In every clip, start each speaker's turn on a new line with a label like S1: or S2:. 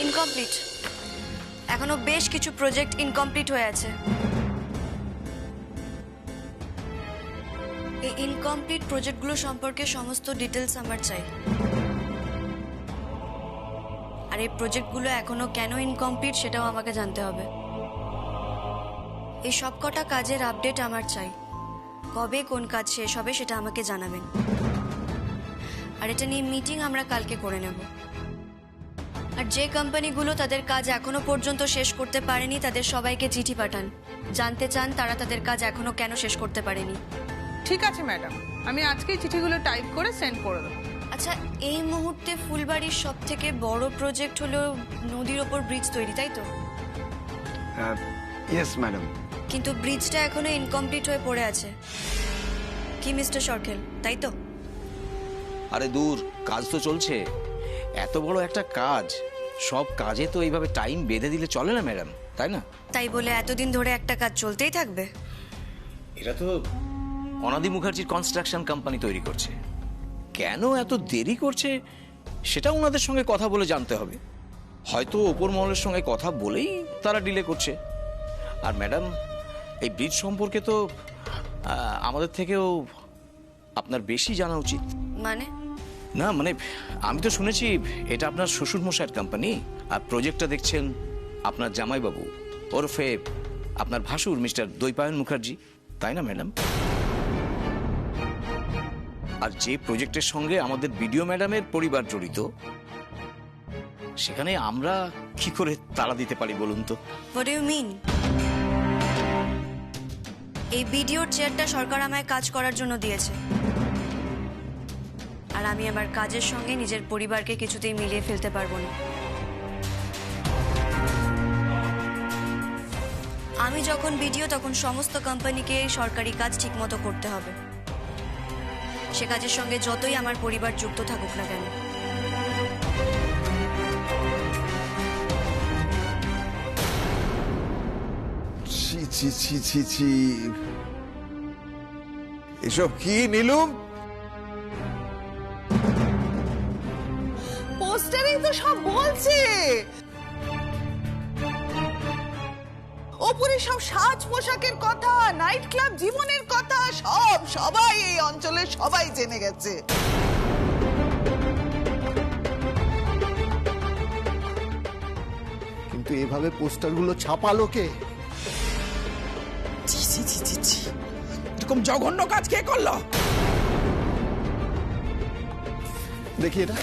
S1: Incomplete. এখনো বেশ কিছু প্রজেক্ট ইনকমপ্লিট হয়ে আছে। এই ইনকমপ্লিট প্রজেক্টগুলো সম্পর্কে সমস্ত ডিটেলস আমার চাই। আর এই প্রজেক্টগুলো এখনো কেন ইনকমপ্লিট সেটাও আমাকে জানতে হবে। এই সবকটা কাজের আপডেট আমার চাই। কবে কোন কাজ শেষ হবে সেটা আমাকে জানাবেন। আর এটা নিয়ে মিটিং আমরা কালকে করে নেব। আর যে কোম্পানিগুলো তাদের কাজ এখনো পর্যন্ত শেষ করতে পারেনি তাদের সবাইকে চিঠি পাঠান, জানতে চান তারা তাদের কাজ এখনো কেন শেষ করতে পারেনি।
S2: ঠিক আছে ম্যাডাম, আমি আজকেই চিঠিগুলো টাইপ করে সেন্ড করে দেবো।
S1: আচ্ছা, এই মুহূর্তে ফুলবাড়ির সব থেকে বড় প্রজেক্ট হলো নদীর ওপর ব্রিজ তৈরি, তাই তো?
S3: Yes madam.
S1: কিন্তু ব্রিজটা এখনো ইনকমপ্লিট হয়ে পড়ে আছে কি মিস্টার সরকেল, তাই তো?
S4: আরে দূর, কাজ তো চলছে। এত বড় একটা কাজ, সব কাজে তো এইভাবে টাইম বেঁধে দিলে চলে না ম্যাডাম, তাই না?
S1: তাই বলে এতদিন ধরে একটা কাজ চলতেই থাকবে?
S4: এটা তো অনাদি মুখার্জির কনস্ট্রাকশন কোম্পানি তৈরি করছে। কেন এত দেরি করছে সেটা ওনাদের সঙ্গে কথা বলে জানতে হবে। হয়তো ওপর মহলের সঙ্গে কথা বলেই তারা ডিলে করছে। আর ম্যাডাম, এই ব্রিজ সম্পর্কে তো আমাদের থেকেও আপনার বেশি জানা উচিত।
S1: মানে?
S4: না মানে, আমি তো শুনেছি এটা আপনার শ্বশুর মশাইয়ের কোম্পানি, আর প্রজেক্টটা দেখছেন আপনার জামাইবাবু ওরফে আপনার ভাসুর মিস্টার দৈপায়ন মুখার্জি, তাই না ম্যাডাম? আর যে প্রজেক্টের সঙ্গে আমাদের বিডিও ম্যাডামের পরিবার জড়িত, সেখানে আমরা কি করে তাড়া দিতে পারি বলুন তো?
S1: What do you mean? এই বিডিওর চেয়ারটা সরকার আমায় কাজ করার জন্য দিয়েছে, আর আমি আমার কাজের সঙ্গে নিজের পরিবারকে কিছুতেই মিলিয়ে ফেলতে পারবো না। আমি যখন বিডিও তখন সমস্ত কোম্পানিকে সরকারি কাজ ঠিকমতো করতে হবে, সে কাজের সঙ্গে যতই আমার পরিবার যুক্ত থাকুক না কেন।
S3: ছি ছি ছি ছি ছি, এসব কি নীলুম?
S2: পোস্টারেই তো সব বলছে। ওপরে সব সাজ পোশাকের কথা, নাইট ক্লাব জীবনের কথা, সবাই এই অঞ্চলের সবাই জেনে গেছে।
S5: কিন্তু এভাবে পোস্টারগুলো ছাপালো কে?
S2: ছি ছি ছি ছি ছি,
S4: এরকম জঘন্য কাজ কে করলো?
S5: দেখি এটা।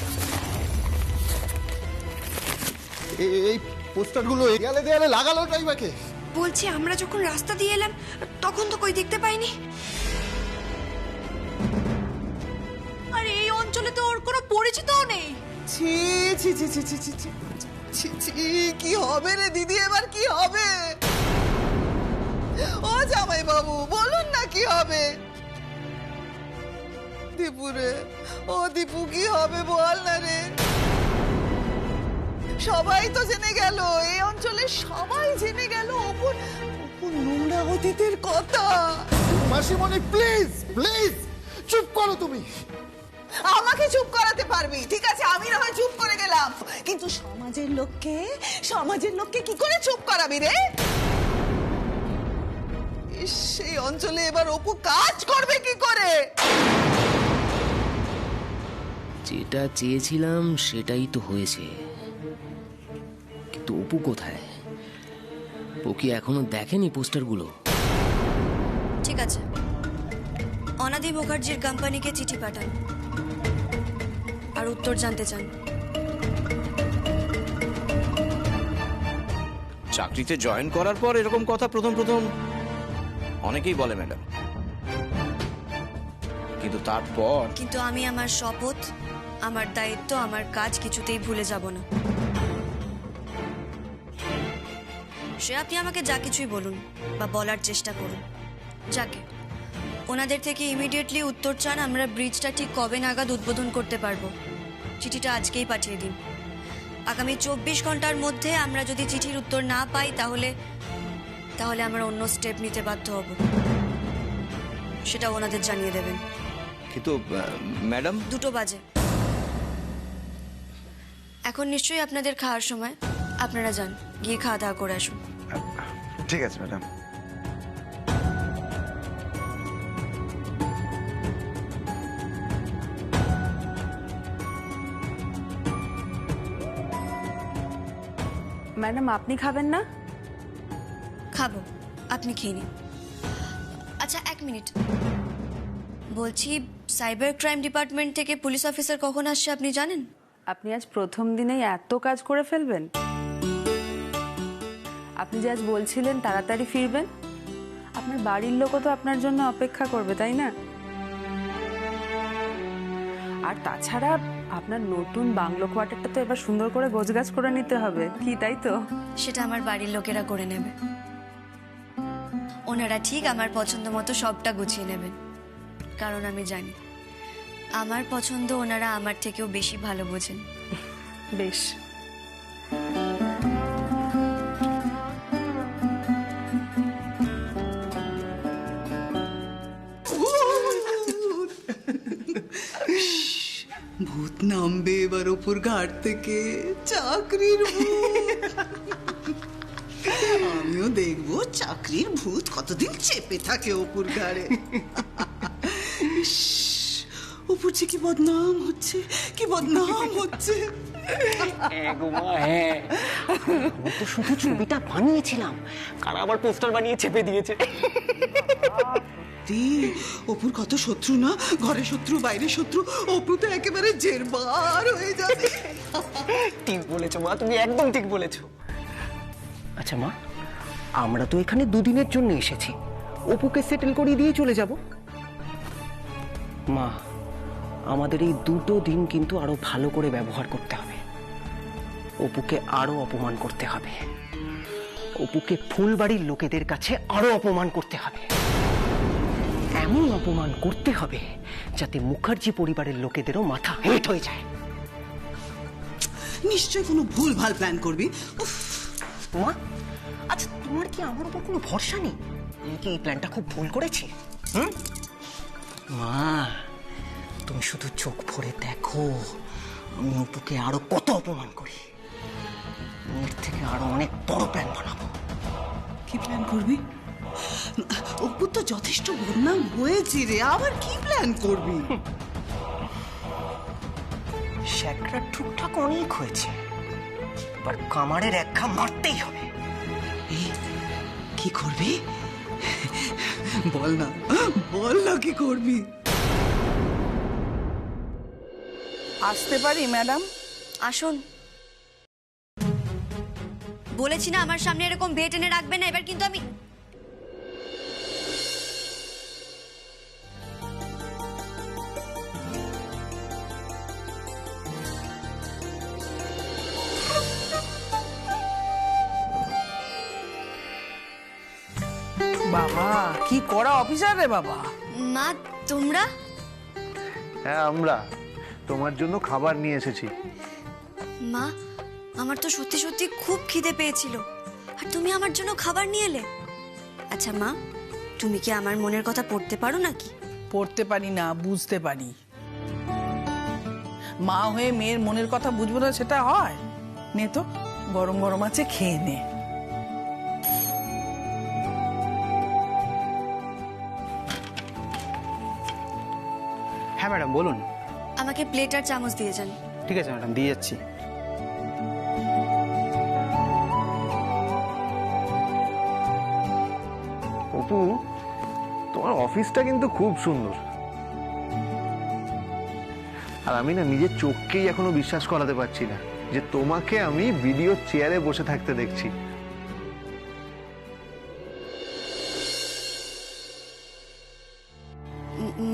S5: এই পোস্টারগুলো দেয়ালে দেয়ালে লাগালোটাই বা কে?
S1: বলছি, আমরা যখন রাস্তা দিয়ে এলাম তখন তো কই দেখতে পাইনি। আর এই অঞ্চলে তো ওর কোনো পরিচিতও নেই।
S2: ছি ছি ছি ছি ছি ছি ছি ছি ছি, কি হবে রে দিদি, এবার কি হবে? ও জামাই বাবু, বলুন না কি হবে? দীপু রে, ও দীপু, কি হবে বল না রে? সবাই তো জেনে গেল, এই অঞ্চলে সবাই জেনে গেল অপুর নোংরা অতীতের কথা।
S5: মাসিমণি প্লিজ প্লিজ চুপ করো তুমি।
S2: আমাকে চুপ করাতে পারবি, ঠিক আছে, আমি না হয় চুপ করে গেলাম, কিন্তু সমাজের লোককে কি করে চুপ করাবি রে? সেই অঞ্চলে এবার অপু কাজ করবে কি করে?
S6: যেটা চেয়েছিলাম সেটাই তো হয়েছে, কিন্তু অপু কোথায়? ও কি এখনো দেখেনি পোস্টারগুলো?
S1: ঠিক আছে, অনাদি মুখার্জির কোম্পানিকে চিঠি পাঠান আর উত্তর জানতে চান।
S4: চাকরিতে জয়েন করার পর এরকম কথা প্রথম অনেকেই বলে ম্যাডাম, কিন্তু তারপর
S1: কিন্তু আমি আমার শপথ, আমার দায়িত্ব, আমার কাজ কিছুতেই ভুলে যাব না। সে আপনি আমাকে যা কিছুই বলুন বা বলার চেষ্টা করুন, যাকে ওনাদের থেকে ইমিডিয়েটলি উত্তর চান আমরা ব্রিজটা ঠিক কবে নাগাদ উদ্বোধন করতে পারবো। চিঠিটা আজকেই পাঠিয়ে দিন। আগামী 24 ঘন্টার মধ্যে আমরা যদি চিঠির উত্তর না পাই তাহলে আমরা অন্য স্টেপ নিতে বাধ্য হব, সেটা ওনাদের জানিয়ে দেবেন।
S4: কিন্তু ম্যাডাম,
S1: 2 বাজে। এখন নিশ্চয়ই আপনাদের খাওয়ার সময়, আপনারা যান, গিয়ে খাওয়া দাওয়া করে আসুন।
S3: ঠিক আছে ম্যাডাম।
S7: ম্যাডাম আপনি খাবেন না?
S1: খাবো, আপনি খেয়ে নিন। আচ্ছা, 1 মিনিট। বলছি, সাইবার ক্রাইম ডিপার্টমেন্ট থেকে পুলিশ অফিসার কখন আসছে আপনি জানেন?
S7: আপনি আজ প্রথম দিনেই এত কাজ করে ফেলবেন? আপনি যে আজ বলছিলেন তাড়াতাড়ি ফিরবেন, আপনার বাড়ির লোকও তো আপনার জন্য অপেক্ষা করবে, তাই না? আর তাছাড়া আপনার নতুন বাংলো কোয়ার্টারটা তো এবার সুন্দর করে গোছগাছ করে নিতে হবে, কি তাই তো?
S1: সেটা আমার বাড়ির লোকেরা করে নেবে। ওনারা ঠিক আমার পছন্দ মতো সবটা গুছিয়ে নেবেন, কারণ আমি জানি আমার পছন্দ ওনারা আমার থেকেও বেশি ভালো বোঝেন।
S7: বেশ।
S2: ভূত নামবে এবার ওপর ঘাট থেকে, চাকরির ভূত। আমিও দেখবো চাকরির ভূত কতদিন চেপে থাকে অপুর ঘাড়ে। ইস, অপুর যে কি বদনাম হচ্ছে, কি বদনাম হচ্ছে।
S8: আমি তো শুধু ছবিটা বানিয়েছিলাম, কারা আবার পোস্টার বানিয়ে চেপে দিয়েছে।
S2: অপুর কত শত্রু না, ঘরে শত্রু বাইরে শত্রু, অপু তো একেবারে জেরবার হয়ে যাবে।
S8: ঠিক বলেছো মা, তুমি একদম ঠিক বলেছো। আচ্ছা মা, আমরা তো এখানে 2 দিনের জন্য এসেছি, অপুকে সেটেল করিয়ে দিয়ে চলে যাব। মা, আমাদের এই 2টো দিন কিন্তু আরো ভালো করে ব্যবহার করতে হবে। অপুকে আরো অপমান করতে হবে, অপুকে ফুলবাড়ির লোকেদের কাছে আরো অপমান করতে হবে। এমন অপমান করতে হবে যাতে মুখার্জি পরিবারের লোকেদেরও মাথা হেঁট হয়ে যায়।
S2: নিশ্চয় কোনো ভুল ভাল প্ল্যান করবি। উফ,
S8: মা, আচ্ছা তোমার কি আমার উপর কোনো ভরসা নেই? আমি কি এই প্ল্যানটা খুব ভুল করেছি? মা, তুমি শুধু চোখ ভরে দেখো, আমি অপুকে আরো কত অপমান করি। এর থেকে আরো অনেক বড় প্ল্যান বানাবো।
S2: কি প্ল্যান করবি? অপুর তো যথেষ্ট বদনাম হয়েছে রে, আবার কি প্ল্যান করবি?
S8: শ্যাকরা টুকটাক অনেক হয়েছে, এবার কামারের এক ঘা মারতেই হবে।
S2: কি করবি? বল না, বল না কি করবি?
S7: আসতে পারি ম্যাডাম?
S1: আসুন। বলেছি না আমার সামনে এরকম ভেট এনে রাখবে না, এবার কিন্তু আমি।
S9: বাবা কি করা অফিসার রে বাবা।
S1: মা, তোমরা?
S5: হ্যাঁ, আমরা তোমার জন্য খাবার নিয়ে এসেছি।
S1: মা, আমার তো সত্যি সত্যি খুব খিদে পেয়েছিল, আর তুমি আমার জন্য খাবার নিয়ে এলে। আচ্ছা মা, তুমি কি আমার মনের কথা পড়তে পারো নাকি?
S9: পড়তে পারি না, বুঝতে পারি। মা হয়ে মেয়ের মনের কথা বুঝবো না সেটা হয়? নে তো, গরম গরম আছে, খেয়ে নে।
S10: হ্যাঁ ম্যাডাম বলুন।
S1: আমাকে প্লেট আর চামচ দিয়ে যান।
S10: ঠিক আছে ম্যাডাম, দিয়ে যাচ্ছি।
S5: অপু, তোমার অফিসটা কিন্তু খুব সুন্দর, আর আমি না নিজের চোখকেই এখনো বিশ্বাস করাতে পারছি না যে তোমাকে আমি ভিডিও চেয়ারে বসে থাকতে দেখছি।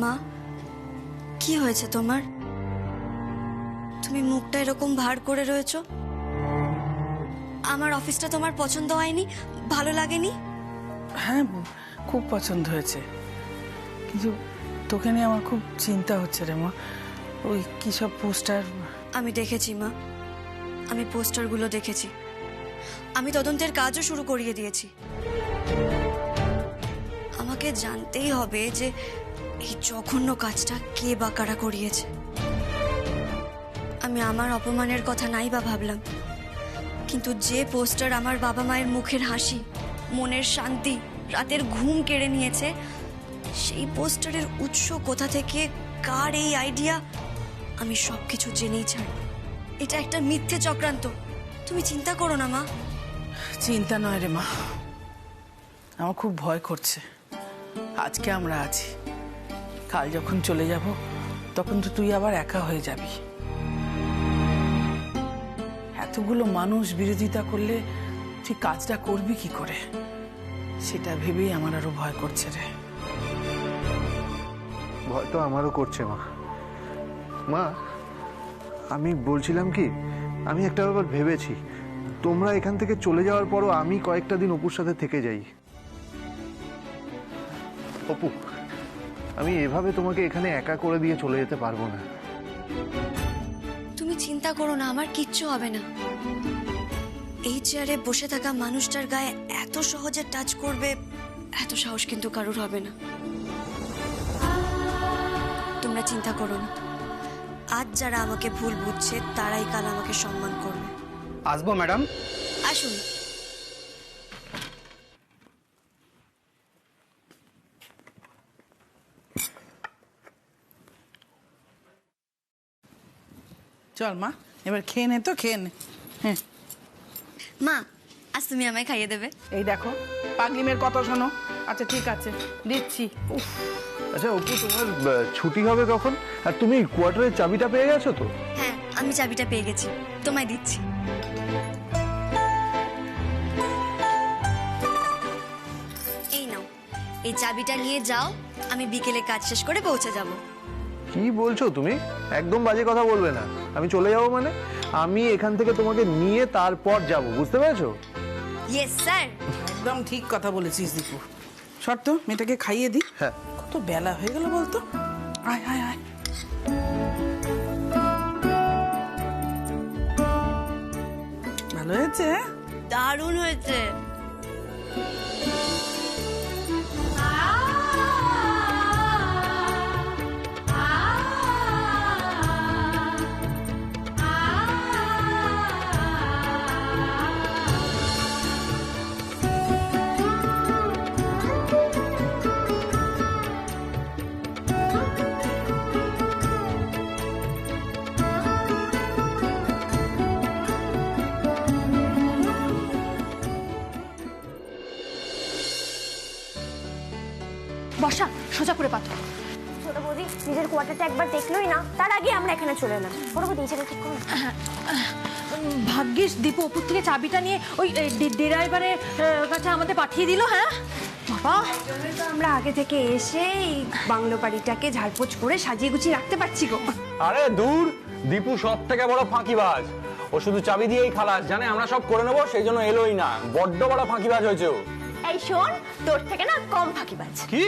S1: মা, কি হয়েছে তোমার? তুমি মুখটা এরকম ভার করে রয়েছো। আমার অফিসটা তোমার পছন্দ হয়নি? ভালো লাগেনি?
S9: হ্যাঁ, খুব পছন্দ হয়েছে, কিন্তু তোকে নিয়ে আমার খুব চিন্তা হচ্ছে রে মা। ওই কি সব পোস্টার।
S1: আমি দেখেছি মা, আমি পোস্টারগুলো দেখেছি। আমি তদন্তের কাজও শুরু করিয়ে দিয়েছি। আমাকে জানতেই হবে যে এই জঘন্য কাজটা কে বা কারা করিয়েছে। আমি আমার অপমানের কথা নাই বা ভাবলাম, কিন্তু যে পোস্টার আমার বাবা মায়ের মুখের হাসি, মনের শান্তি, রাতের ঘুম কেড়ে নিয়েছে, সেই পোস্টারের উৎস কোথা থেকে, কার এই আইডিয়া, আমি সবকিছু জেনেই ছাড়ব। এটা একটা মিথ্যে চক্রান্ত। তুমি চিন্তা করো না মা।
S9: চিন্তা নয় রে মা, আমার খুব ভয় করছে। আজকে আমরা আছি, কাল যখন চলে যাব তখন তো তুই আবার একা হয়ে যাবি। এতগুলো মানুষ বিরোধিতা করলে তুই কাজটা করবি কি করে, সেটা ভেবেই আমার আরো ভয় করছে রে।
S5: ভয় তো আমারও করছে মা। মা, আমি বলছিলাম কি, আমি একটা ব্যাপার ভেবেছি, তোমরা এখান থেকে চলে যাওয়ার পরও আমি কয়েকটা দিন অপুর সাথে থেকে যাই। অপু, আমি এভাবে তোমাকে এখানে একা করে দিয়ে চলে যেতে পারবো না।
S1: তুমি চিন্তা করো না, আমার কিচ্ছু হবে না। এই চেয়ারে বসে থাকা মানুষটার গায়ে এত সহজে টাচ করবে এত সাহস কিন্তু কারোর হবে না। তোমরা চিন্তা করো না, আজ যারা আমাকে ভুল বুঝছে তারাই কাল আমাকে সম্মান করবে।
S10: আসবো ম্যাডাম।
S1: আসুন।
S9: চল মা, এবার খেয়ে নে, তো খেয়ে নে। হ্যাঁ
S1: মা, আজ তুমি আমায় খাইয়ে দেবে।
S9: এই দেখো, পাগলিমের কথা শোনো। আচ্ছা ঠিক আছে, দিচ্ছি। উফ,
S5: আচ্ছা অপু, তোমার ছুটি হবে কখন? আর তুমি কোয়ার্টারের চাবিটা পেয়ে গেছো তো?
S1: হ্যাঁ, আমি চাবিটা পেয়ে গেছি, তোমায় দিচ্ছি। এই নাও, এই চাবিটা নিয়ে যাও, আমি বিকেলে কাজ শেষ করে পৌঁছে যাব।
S5: কি বলছো তুমি? একদম বাজে কথা বলবে না। আমি চলে যাব মানে? আমি এখান থেকে তোমাকে নিয়ে তারপর যাব, বুঝতে পেরেছো?
S1: Yes sir.
S9: একদম ঠিক কথা বলেছিস দীপু। শর্ত, মেয়েটাকে খাইয়ে দি।
S5: হ্যাঁ।
S9: কত বেলা হয়ে গেল বলতো। আয় আয় আয়। ভালো হয়েছে?
S1: দারুণ হয়েছে।
S11: বসা, সোজা করে পাতো। ছোট বৌদি নিজের কোয়ার্টারটা একবার দেখলোই না, তার আগে আমরা এখানে চলে এলাম। বড় বৌদি এই জায়গা ঠিক করুন। ভাগ্যিস দীপু অপুর থেকে চাবিটা নিয়ে ওই ড্রাইভারের কাছে আমাদের পাঠিয়ে দিল। হ্যাঁ বাবা, তো আমরা আগে থেকে এসে এই বাংলো বাড়িটাকে ঝাড়পোছ করে সাজিয়ে গুছিয়ে রাখতে পারছি গো।
S10: আরে দূর, দীপু সব থেকে বড় ফাঁকিবাজ। ও শুধু চাবি দিয়েই খালাস, জানে আমরা সব করে নেবো, সেই জন্য এলোই না। বড্ড বড় ফাঁকিবাজ হয়েছে ও।
S11: এই শোন, তোর থেকে না কম ফাঁকিবাজ।
S10: কি?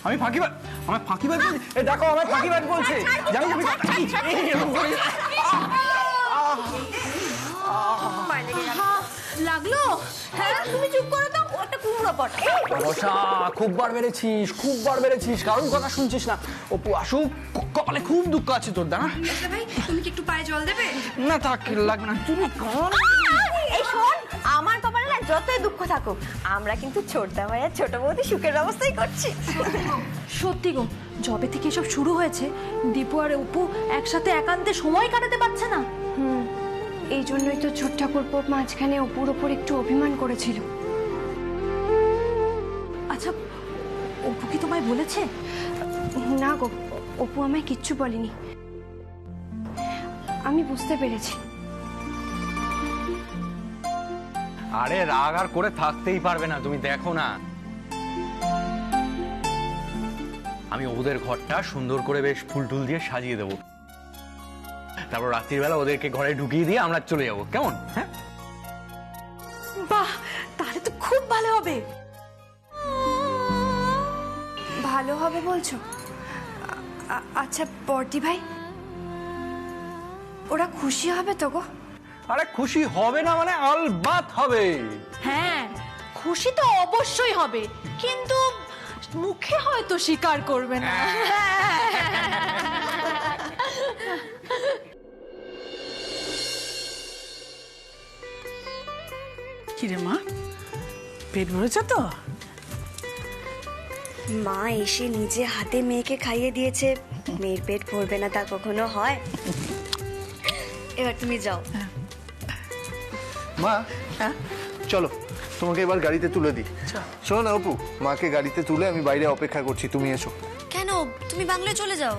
S10: আমি ফাঁকিবাজ? আমার ফাঁকিবাজ? এই দেখো, আমার ফাঁকিবাজ বলছে। জানি আমি
S11: লাগলো? হ্যাঁ, তুমি চুপ করো তো, ওটা কুমড়ো পট।
S10: বসা, খুব বার বেড়েছিস, খুব বার বেড়েছিস, কারণ কথা শুনছিস না। অপু আসুক, কপালে খুব দুঃখ আছে তোর, দাঁড়া।
S11: ভাই, তুমি কি একটু পায়ে জল দেবে?
S10: না থাক, লাগবে না, তুমি কর।
S11: এই শোন, আমার কপালে না যতই দুঃখ থাকুক, আমরা কিন্তু ছোটদা ভাই আর ছোট বৌদি সুখের ব্যবস্থাই করছি।
S12: সত্যি গো, যবে থেকে এসব শুরু হয়েছে, দীপু আর অপু একসাথে একান্তে সময় কাটাতে পারছে না।
S11: এই জন্যই তো ছোট ঠাকুরপো মাঝখানে অপুর ওপর একটু অভিমান করেছিল।
S12: আচ্ছা, অপু কি তোমায় বলেছে?
S11: না গো, অপু আমায় কিচ্ছু বলেনি। আমি বুঝতে পেরেছি।
S10: আরে রাগ আর করে থাকতেই পারবে না, তুমি দেখো না। আমি ওদের ঘরটা সুন্দর করে বেশ ফুল টুল দিয়ে সাজিয়ে দেবো, তারপর রাত্রির বেলা ওদেরকে ঘরে ঢুকিয়ে দিয়ে আমরা চলে যাবো, কেমন? হ্যাঁ,
S12: বাহ, তাহলে তো খুব ভালো হবে।
S11: ভালো হবে বলছো? আচ্ছা বর্দি ভাই, ওরা খুশি হবে তো গো?
S10: আরে খুশি হবে না মানে? আলবাত হবে।
S12: হ্যাঁ, খুশি তো অবশ্যই হবে, কিন্তু মুখে হয়তো স্বীকার করবে না।
S9: কিরে মা, পেট ভরেছে তো?
S1: মা এসে নিজে হাতে মেয়েকে খাইয়ে দিয়েছে, মেয়ের পেট ভরবে না তা কখনো হয়? এবার তুমি যাও।
S5: মা
S9: হ্যাঁ,
S5: চলো তোমাকে এবার গাড়িতে তুলে দিই। শোনো না অপু, মাকে গাড়িতে তুলে আমি বাইরে অপেক্ষা করছি, তুমি এসো।
S1: কেন, তুমি বাংলায় চলে যাও।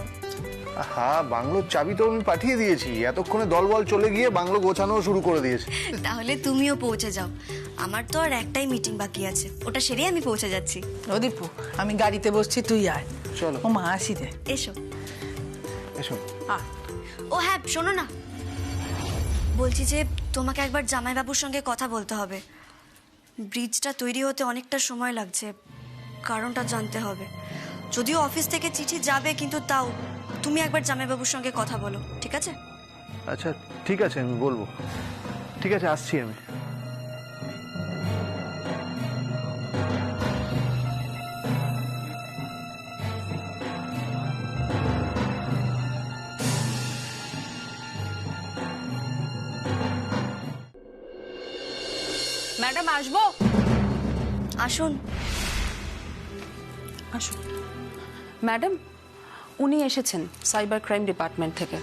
S5: হ্যাঁ, বাংলোর চাবি তো আমি পাঠিয়ে দিয়েছি, এতক্ষণে দলবল চলে গিয়ে বাংলো গোছানো শুরু করে দিয়েছে।
S1: তাহলে তুমিও পৌঁছে যাও, আমার তো আর একটাই মিটিং বাকি আছে, ওটা সেরে আমি পৌঁছে যাচ্ছি।
S9: ও দীপু, আমি গাড়িতে বসছি, তুই আয়।
S5: চলো।
S9: ও মা, আসি রে।
S1: এসো
S5: এসো।
S1: ও হ্যাঁ, শোনো না, বলছি যে তোমাকে একবার জামাইবাবুর সঙ্গে কথা বলতে হবে। ব্রিজটা তৈরি হতে অনেকটা সময় লাগছে, কারণটা জানতে হবে। যদিও অফিস থেকে চিঠি যাবে, কিন্তু তাও তুমি একবার জামাইবাবুর সঙ্গে কথা বলো, ঠিক আছে?
S5: আচ্ছা ঠিক আছে, আমি বলবো। ঠিক আছে, আসছি আমি।
S7: ম্যাডাম আসবো?
S1: আসুন।
S7: আসুন। ম্যাডাম, উনি এসেছেন সাইবার ক্রাইম ডিপার্টমেন্ট থেকে।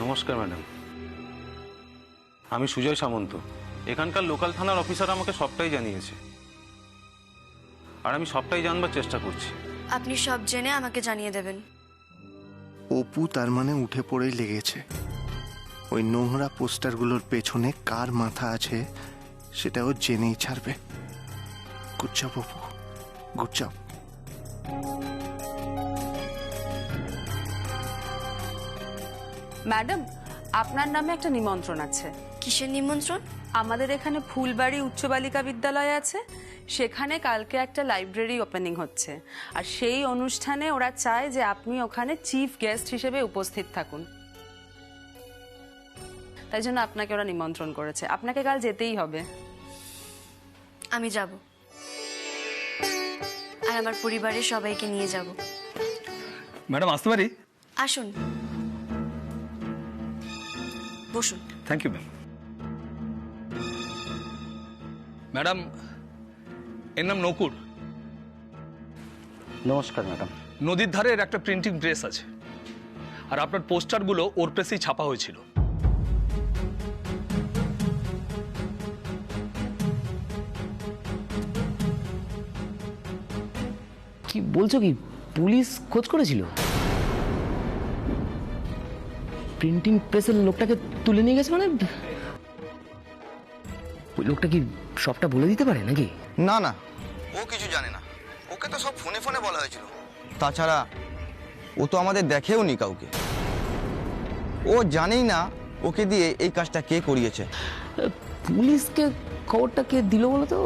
S13: নমস্কার ম্যাডাম, আমি সুজয় সামন্ত। এখানকার লোকাল থানার অফিসার আমাকে সবটাই জানিয়েছে, আর আমি সবটাই জানবার চেষ্টা করছি।
S1: আপনি সব জেনে আমাকে জানিয়ে দেবেন।
S5: অপু তার মানে উঠে পড়েই লেগেছে। ওই নোংরা পোস্টারগুলোর পেছনে কার মাথা আছে সেটাও জেনেই ছাড়বে। Good job Apu, good job.
S7: Madam, আপনার নামে একটা নিমন্ত্রণ আছে।
S1: কিসের নিমন্ত্রণ?
S7: আমাদের এখানে ফুলবাড়ি উচ্চ বালিকা বিদ্যালয় আছে, সেখানে কালকে একটা লাইব্রেরি ওপেনিং হচ্ছে, আর সেই অনুষ্ঠানে ওরা চায় যে আপনি ওখানে চিফ গেস্ট হিসেবে উপস্থিত থাকুন। তাই জন্য আপনাকে ওরা নিমন্ত্রণ করেছে, আপনাকে কাল যেতেই হবে।
S1: আমি যাব, আর আমার পরিবারের সবাইকে নিয়ে যাব।
S14: ম্যাডাম আসতে পারি?
S1: আসুন, বসুন।
S14: Thank you ma'am. ম্যাডাম, এর নাম নকুর।
S13: নমস্কার ম্যাডাম।
S14: নদীর ধারে এর একটা প্রিন্টিং প্রেস আছে, আর আপনার পোস্টারগুলো ওর প্রেসেই ছাপা হয়েছিল।
S6: কি বলছো কি? পুলিশ খোঁজ করেছিল? প্রিন্টিং প্রেসের লোকটাকে তুলে নিয়ে গেছে মানে? ওই লোকটা কি সবটা বলে দিতে পারে নাকি?
S3: না না, ও কিছু জানে না, ওকে তো সব ফোনে ফোনে বলা হয়েছিল। তাছাড়া ও তো আমাদের দেখেও নি কাউকে, ও জানেই না ওকে দিয়ে এই কাজটা কে করিয়েছে।
S6: পুলিশকে খবরটা কে দিল বলো তো?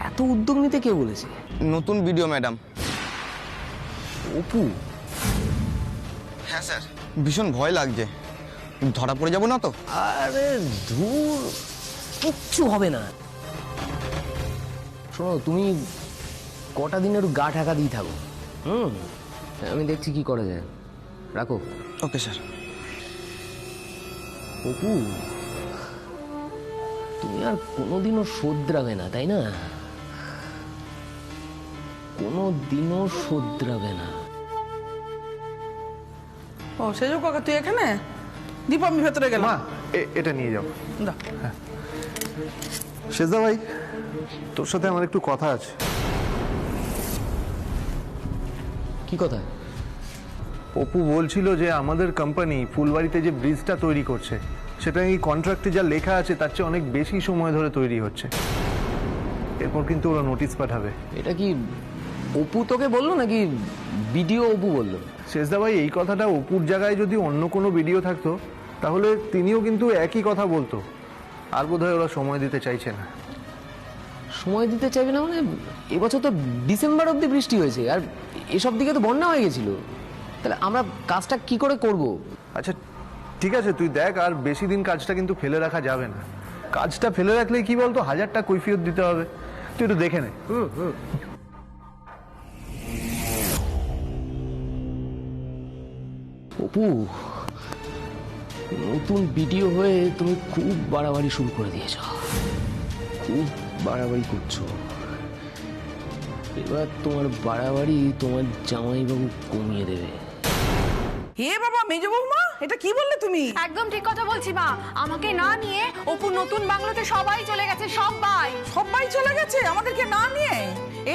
S6: এত উদ্যোগ নিতে কে বলেছে?
S3: নতুন ভিডিও ম্যাডাম।
S6: অপু?
S3: হ্যাঁ স্যার, ভীষণ ভয় লাগছে, ধরা পড়ে যাব না তো?
S6: আরে ধুর, কিচ্ছু হবে না। শোনো, তুমি কটা দিন একটু গা ঢাকা দিয়ে থাকো। আমি দেখছি কি করা যায়। রাখো।
S3: Okay sir.
S6: অপু, তুমি আর কোনোদিনও শোধরাবে না, তাই না? কোনোদিনও শোধরাবে না।
S9: ও সেজো কাকা, তুই এখানে? দীপ, আমি ভেতরে গেলাম।
S5: মা, এটা নিয়ে যাও।
S9: দাও।
S5: শেষদা ভাই, তোর সাথে আমার একটু কথা আছে।
S6: কি কথা?
S5: অপু বলছিল যে আমাদের কোম্পানি ফুলবাড়িতে যে ব্রিজটা তৈরি করছে, সেটা এই কন্ট্রাক্টে যা লেখা আছে তার চেয়ে অনেক বেশি সময় ধরে তৈরি হচ্ছে। এরপর কিন্তু ওরা নোটিশ পাঠাবে।
S6: এটা কি অপু তোকে বললো নাকি ভিডিও অপু বললো?
S5: শেষদা ভাই, এই কথাটা অপুর জায়গায় যদি অন্য কোনো ভিডিও থাকতো তাহলে তিনিও কিন্তু একই কথা বলতো। আর বোধহয় ওরা সময় দিতে চাইছে না।
S6: সময় দিতে চাইবে না মানে? এবছর তো ডিসেম্বর অব্দি বৃষ্টি হয়েছে, আর এসব দিকে তো বন্যা হয়ে গেছিল। তাহলে আমরা কাজটা কি করে করব?
S5: আচ্ছা ঠিক আছে, তুই দেখ, আর বেশি দিন কাজটা কিন্তু ফেলে রাখা যাবে না। কাজটা ফেলে রাখলে কি বলতো, 1000টা কৈফিয়ত দিতে হবে। তুই একটু দেখে নে।
S6: অপু, নতুন ভিডিও হয়ে তুমি খুব বাড়াবাড়ি শুরু করে দিয়েছ। খুব বাড়াবাড়ি করছো। এবার তোমার বাড়াবাড়ি তোমার জামাইবাবু কমিয়ে দেবে।
S9: হে বাবা, মেজ বৌমা, এটা কি বললে তুমি?
S12: একদম ঠিক কথা বলছি মা। আমাকে না নিয়ে অপুর নতুন বাংলোতে সবাই চলে গেছে, সবাই।
S9: সবাই চলে গেছে আমাদেরকে না নিয়ে?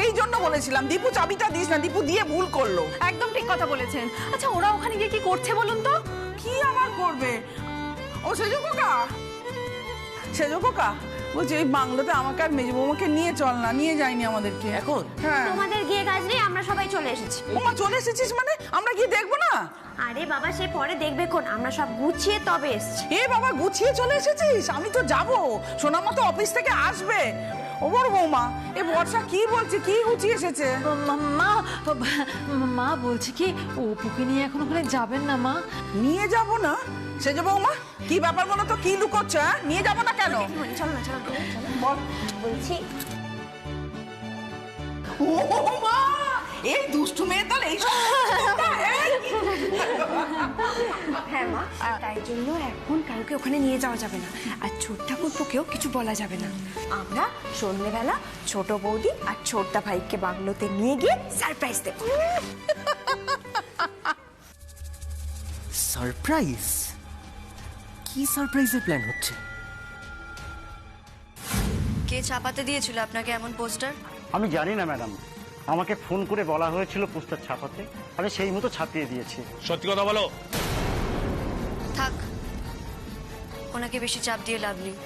S9: এই জন্য বলেছিলাম দীপু চাবিটা দিস না, দীপু দিয়ে ভুল করলো।
S12: একদম ঠিক কথা বলেছেন। আচ্ছা, ওরা ওখানে গিয়ে কি করছে বলুন তো?
S9: কি আবার করবে? ও সেজো কোকা, সেজো কোকা বলছি এই বাংলোতে আমাকে আর মেজ বৌমাকে নিয়ে চল না, নিয়ে যায়নি আমাদেরকে এখন। হ্যাঁ,
S11: তোমাদের গিয়ে কাজ নেই, আমরা সবাই চলে এসেছি।
S9: ওমা চলে এসেছিস মানে? আমরা গিয়ে দেখবো না?
S11: আরে বাবা, সে পরে দেখবে কোন, আমরা সব গুছিয়ে তবে এসেছি।
S9: এ বাবা, গুছিয়ে চলে এসেছিস? আমি তো যাবো, সোনামা তো অফিস থেকে আসবে। ও বড় বৌমা, এ বর্ষা কি বলছে, কি গুছিয়ে এসেছে?
S12: মা, মা বলছে কি অপুকে নিয়ে এখন ওখানে যাবেন না মা?
S9: নিয়ে যাব না? সেজো বৌমা, কি ব্যাপার বলো তো, কি লুকোচ্ছ? নিয়ে যাব না কেন?
S11: চলো না, চলো বলছি।
S9: ও মা, এই দুষ্টু মেয়ে তাহলে এই
S1: হ্যাঁ মা, তাই জন্য এখন কাউকে ওখানে নিয়ে যাওয়া যাবে না, আর ছোট ঠাকুরপোকেও কিছু বলা যাবে না। আমরা সন্ধ্যেবেলা ছোট বৌদি আর ছোটদা ভাইকে বাংলোতে নিয়ে গিয়ে সারপ্রাইজ দেব।
S8: সারপ্রাইজ? কি সারপ্রাইজের প্ল্যান হচ্ছে?
S1: কে ছাপাতে দিয়েছিল আপনাকে এমন পোস্টার?
S15: আমি জানি না ম্যাডাম, আমাকে ফোন করে বলা হয়েছিল পোস্টার ছাপাতে, আমি সেই মতো ছাপিয়ে দিয়েছি।
S14: সত্যি কথা বলো।
S1: থাক, ওনাকে বেশি চাপ দিয়ে লাভ নেই।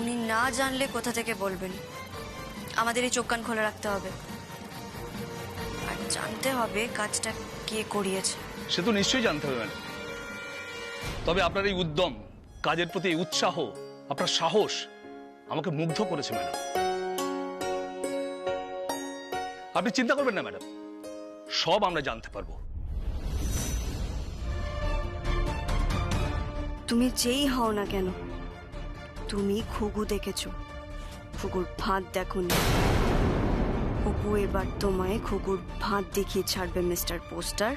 S1: উনি না জানলে কোথা থেকে বলবেন? আমাদের এই চোখ কান খোলা রাখতে হবে, আর জানতে হবে কাজটা কে করিয়েছে।
S14: সে তো নিশ্চয়ই জানতে হবে ম্যাডাম। তবে আপনার এই উদ্যম, কাজের প্রতি এই উৎসাহ, আপনার সাহস আমাকে মুগ্ধ করেছে ম্যাডাম। আপনি চিন্তা করবেন না ম্যাডাম, সব আমরা জানতে পারবো।
S1: তুমি যেই হও না কেন, তুমি খুগু দেখেছো, খুগুর ভাত দেখোনি। অপু এবার তোমায় খুগুর ভাত দেখিয়ে ছাড়বে মিস্টার পোস্টার।